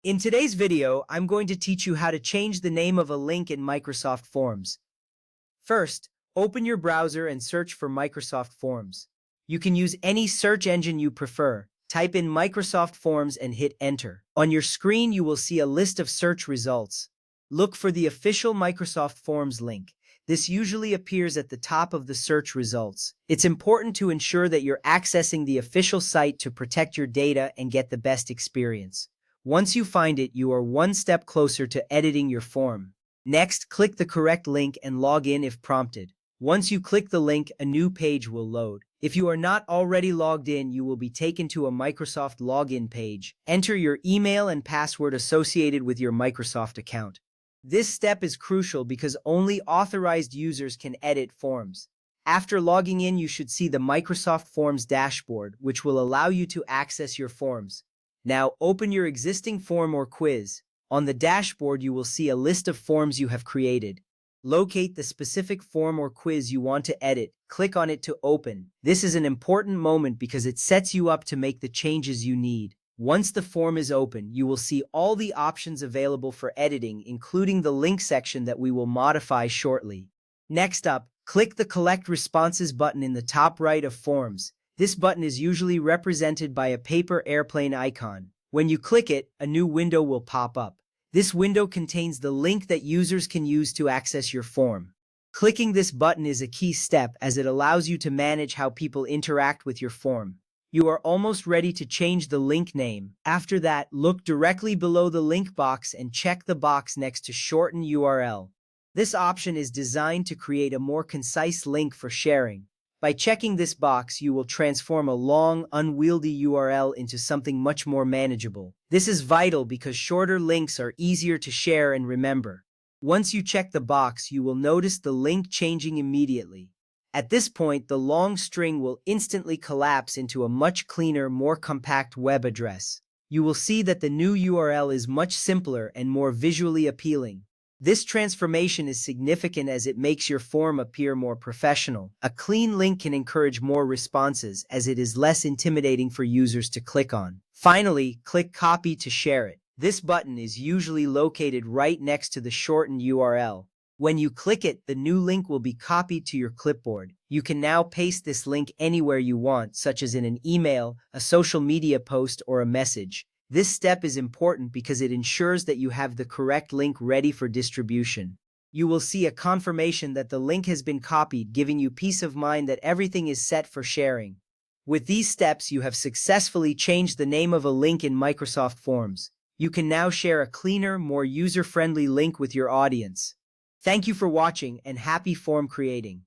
In today's video, I'm going to teach you how to change the name of a link in Microsoft Forms. First, open your browser and search for Microsoft Forms. You can use any search engine you prefer. Type in Microsoft Forms and hit Enter. On your screen, you will see a list of search results. Look for the official Microsoft Forms link. This usually appears at the top of the search results. It's important to ensure that you're accessing the official site to protect your data and get the best experience. Once you find it, you are one step closer to editing your form. Next, click the correct link and log in if prompted. Once you click the link, a new page will load. If you are not already logged in, you will be taken to a Microsoft login page. Enter your email and password associated with your Microsoft account. This step is crucial because only authorized users can edit forms. After logging in, you should see the Microsoft Forms dashboard, which will allow you to access your forms. Now, open your existing form or quiz. On the dashboard, you will see a list of forms you have created. Locate the specific form or quiz you want to edit. Click on it to open. This is an important moment because it sets you up to make the changes you need. Once the form is open, you will see all the options available for editing, including the link section that we will modify shortly. Next up, click the Collect Responses button in the top right of Forms. This button is usually represented by a paper airplane icon. When you click it, a new window will pop up. This window contains the link that users can use to access your form. Clicking this button is a key step as it allows you to manage how people interact with your form. You are almost ready to change the link name. After that, look directly below the link box and check the box next to Shorten URL. This option is designed to create a more concise link for sharing. By checking this box, you will transform a long, unwieldy URL into something much more manageable. This is vital because shorter links are easier to share and remember. Once you check the box, you will notice the link changing immediately. At this point, the long string will instantly collapse into a much cleaner, more compact web address. You will see that the new URL is much simpler and more visually appealing. This transformation is significant as it makes your form appear more professional. A clean link can encourage more responses as it is less intimidating for users to click on. Finally, click Copy to share it. This button is usually located right next to the shortened URL. When you click it, the new link will be copied to your clipboard. You can now paste this link anywhere you want, such as in an email, a social media post, or a message. This step is important because it ensures that you have the correct link ready for distribution. You will see a confirmation that the link has been copied, giving you peace of mind that everything is set for sharing. With these steps, you have successfully changed the name of a link in Microsoft Forms. You can now share a cleaner, more user-friendly link with your audience. Thank you for watching and happy form creating.